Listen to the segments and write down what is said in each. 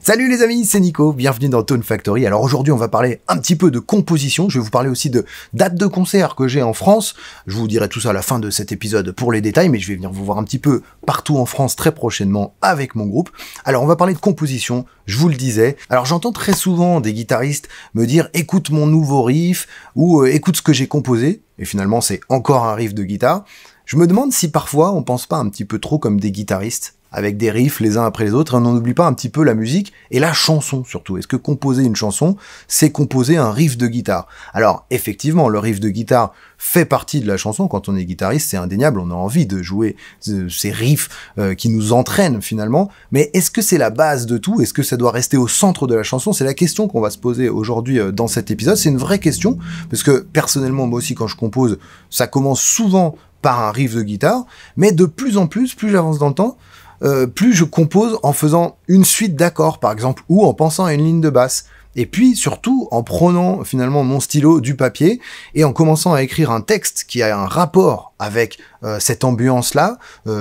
Salut les amis, c'est Nico, bienvenue dans Tone Factory. Alors aujourd'hui on va parler un petit peu de composition, je vais vous parler aussi de dates de concert que j'ai en France. Je vous dirai tout ça à la fin de cet épisode pour les détails, mais je vais venir vous voir un petit peu partout en France très prochainement avec mon groupe. Alors on va parler de composition, je vous le disais. Alors j'entends très souvent des guitaristes me dire écoute mon nouveau riff ou écoute ce que j'ai composé, et finalement c'est encore un riff de guitare. Je me demande si parfois on pense pas un petit peu trop comme des guitaristes, avec des riffs les uns après les autres, et on n'oublie pas un petit peu la musique et la chanson surtout. Est-ce que composer une chanson, c'est composer un riff de guitare? Alors effectivement, le riff de guitare fait partie de la chanson. Quand on est guitariste, c'est indéniable, on a envie de jouer ces riffs qui nous entraînent finalement, mais est-ce que c'est la base de tout? Est-ce que ça doit rester au centre de la chanson? C'est la question qu'on va se poser aujourd'hui dans cet épisode. C'est une vraie question, parce que personnellement, moi aussi quand je compose, ça commence souvent par un riff de guitare, mais de plus en plus j'avance dans le temps, plus je compose en faisant une suite d'accords, par exemple, ou en pensant à une ligne de basse. Et puis, surtout, en prenant finalement mon stylo du papier et en commençant à écrire un texte qui a un rapport avec cette ambiance-là,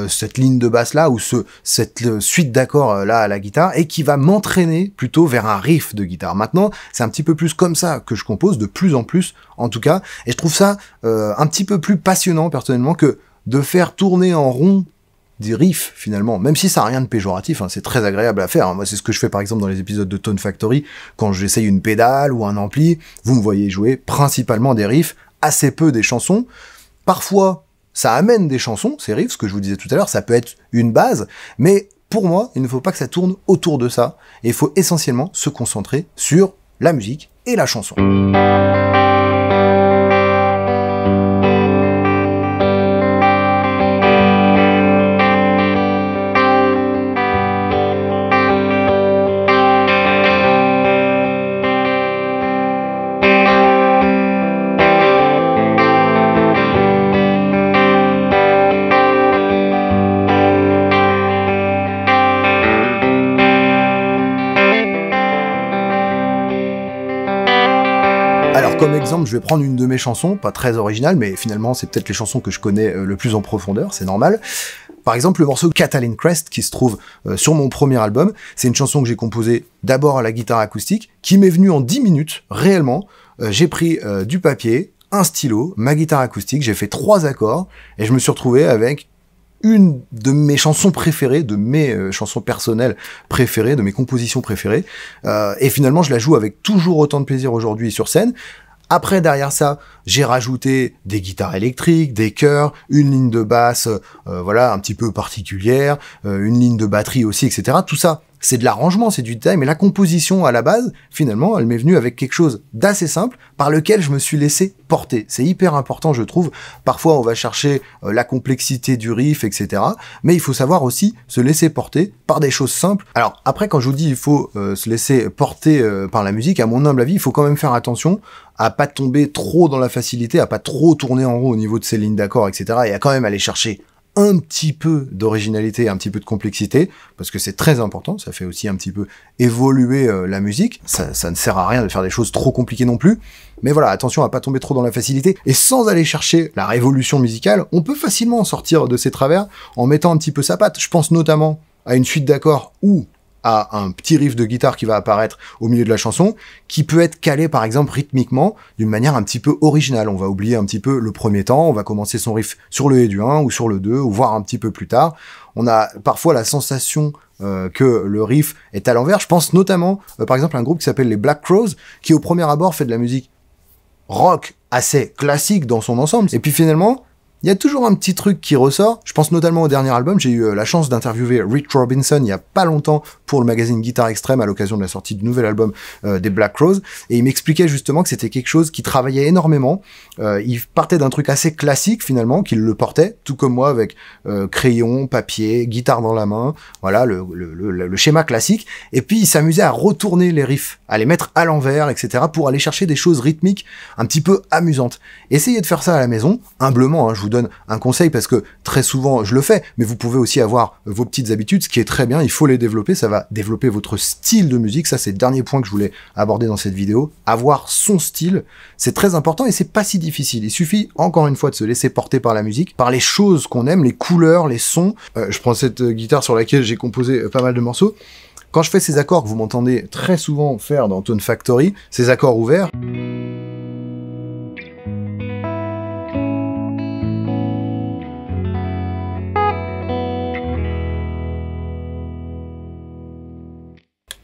cette ligne de basse-là, ou cette suite d'accords-là à la guitare, et qui va m'entraîner plutôt vers un riff de guitare. Maintenant, c'est un petit peu plus comme ça que je compose, de plus en plus, en tout cas, et je trouve ça un petit peu plus passionnant, personnellement, que de faire tourner en rond des riffs finalement, même si ça n'a rien de péjoratif, hein, c'est très agréable à faire. Moi c'est ce que je fais par exemple dans les épisodes de Tone Factory, quand j'essaye une pédale ou un ampli, vous me voyez jouer principalement des riffs, assez peu des chansons. Parfois ça amène des chansons, ces riffs, ce que je vous disais tout à l'heure, ça peut être une base, mais pour moi il ne faut pas que ça tourne autour de ça, et il faut essentiellement se concentrer sur la musique et la chanson. Alors comme exemple, je vais prendre une de mes chansons, pas très originale, mais finalement c'est peut-être les chansons que je connais le plus en profondeur, c'est normal. Par exemple le morceau Catalin Crest qui se trouve sur mon premier album, c'est une chanson que j'ai composée d'abord à la guitare acoustique, qui m'est venue en 10 minutes, réellement. J'ai pris du papier, un stylo, ma guitare acoustique, j'ai fait 3 accords, et je me suis retrouvé avec une de mes chansons préférées, de mes chansons personnelles préférées, de mes compositions préférées, et finalement je la joue avec toujours autant de plaisir aujourd'hui sur scène. Après, derrière ça, j'ai rajouté des guitares électriques, des chœurs, une ligne de basse, voilà, un petit peu particulière, une ligne de batterie aussi, etc. Tout ça, c'est de l'arrangement, c'est du détail, mais la composition à la base, finalement, elle m'est venue avec quelque chose d'assez simple, par lequel je me suis laissé porter. C'est hyper important, je trouve. Parfois, on va chercher la complexité du riff, etc. Mais il faut savoir aussi se laisser porter par des choses simples. Alors, après, quand je vous dis il faut se laisser porter par la musique, à mon humble avis, il faut quand même faire attention à pas tomber trop dans la facilité, à pas trop tourner en rond au niveau de ses lignes d'accords, etc. Et à quand même aller chercher un petit peu d'originalité, un petit peu de complexité, parce que c'est très important, ça fait aussi un petit peu évoluer la musique, ça ne sert à rien de faire des choses trop compliquées non plus, mais voilà, attention à pas tomber trop dans la facilité, et sans aller chercher la révolution musicale, on peut facilement sortir de ces travers en mettant un petit peu sa patte. Je pense notamment à une suite d'accords ou à un petit riff de guitare qui va apparaître au milieu de la chanson, qui peut être calé par exemple rythmiquement d'une manière un petit peu originale. On va oublier un petit peu le premier temps, on va commencer son riff sur le et du 1 ou sur le 2, ou voire un petit peu plus tard. On a parfois la sensation que le riff est à l'envers. Je pense notamment par exemple à un groupe qui s'appelle les Black Crowes, qui au premier abord fait de la musique rock assez classique dans son ensemble, et puis finalement il y a toujours un petit truc qui ressort. Je pense notamment au dernier album, j'ai eu la chance d'interviewer Rick Robinson il y a pas longtemps pour le magazine Guitare Extrême à l'occasion de la sortie du nouvel album des Black Crowes, et il m'expliquait justement que c'était quelque chose qui travaillait énormément. Il partait d'un truc assez classique finalement, qu'il le portait, tout comme moi, avec crayon, papier, guitare dans la main, voilà le schéma classique, et puis il s'amusait à retourner les riffs, à les mettre à l'envers, etc., pour aller chercher des choses rythmiques un petit peu amusantes. Essayez de faire ça à la maison, humblement, hein, je vous donne un conseil parce que très souvent je le fais, mais vous pouvez aussi avoir vos petites habitudes, ce qui est très bien, il faut les développer, ça va développer votre style de musique. Ça c'est le dernier point que je voulais aborder dans cette vidéo, avoir son style, c'est très important et c'est pas si difficile, il suffit encore une fois de se laisser porter par la musique, par les choses qu'on aime, les couleurs, les sons. Je prends cette guitare sur laquelle j'ai composé pas mal de morceaux. Quand je fais ces accords que vous m'entendez très souvent faire dans Tone Factory, ces accords ouverts,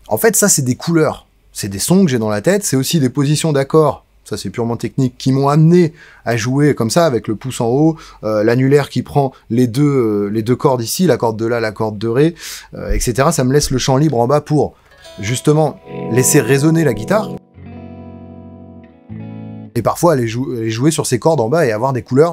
en fait, ça, c'est des couleurs. C'est des sons que j'ai dans la tête. C'est aussi des positions d'accords. Ça, c'est purement technique, qui m'ont amené à jouer comme ça, avec le pouce en haut, l'annulaire qui prend les deux cordes ici, la corde de La, la corde de Ré, etc. Ça me laisse le champ libre en bas pour, justement, laisser résonner la guitare. Et parfois, aller jouer sur ces cordes en bas et avoir des couleurs.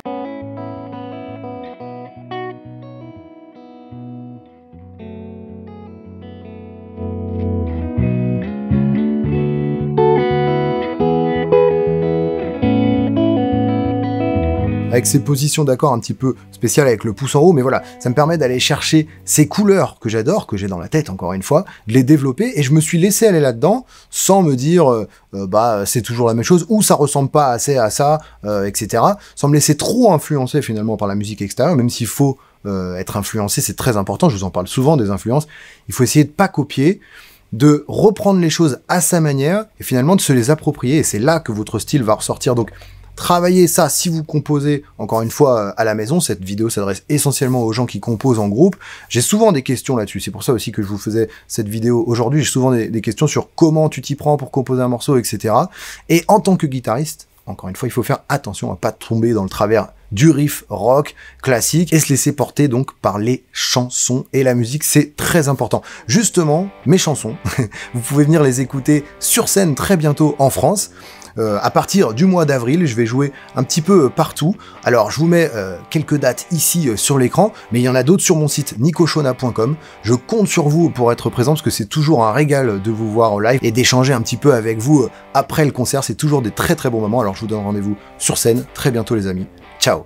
Avec ces positions d'accords un petit peu spéciales avec le pouce en haut, mais voilà, ça me permet d'aller chercher ces couleurs que j'adore, que j'ai dans la tête encore une fois, de les développer, et je me suis laissé aller là-dedans, sans me dire, bah c'est toujours la même chose, ou ça ressemble pas assez à ça, etc., sans me laisser trop influencer finalement par la musique extérieure, même s'il faut être influencé, c'est très important, je vous en parle souvent des influences, il faut essayer de pas copier, de reprendre les choses à sa manière, et finalement de se les approprier, et c'est là que votre style va ressortir. Donc travaillez ça si vous composez, encore une fois, à la maison. Cette vidéo s'adresse essentiellement aux gens qui composent en groupe. J'ai souvent des questions là-dessus, c'est pour ça aussi que je vous faisais cette vidéo aujourd'hui. J'ai souvent des questions sur comment tu t'y prends pour composer un morceau, etc. Et en tant que guitariste, encore une fois, il faut faire attention à pas tomber dans le travers du riff rock classique et se laisser porter donc par les chansons et la musique, c'est très important. Justement, mes chansons, vous pouvez venir les écouter sur scène très bientôt en France. À partir du mois d'avril, je vais jouer un petit peu partout. Alors, je vous mets quelques dates ici sur l'écran, mais il y en a d'autres sur mon site nicoshona.com. Je compte sur vous pour être présent, parce que c'est toujours un régal de vous voir en live et d'échanger un petit peu avec vous après le concert. C'est toujours des très très bons moments. Alors, je vous donne rendez-vous sur scène très bientôt, les amis. Ciao!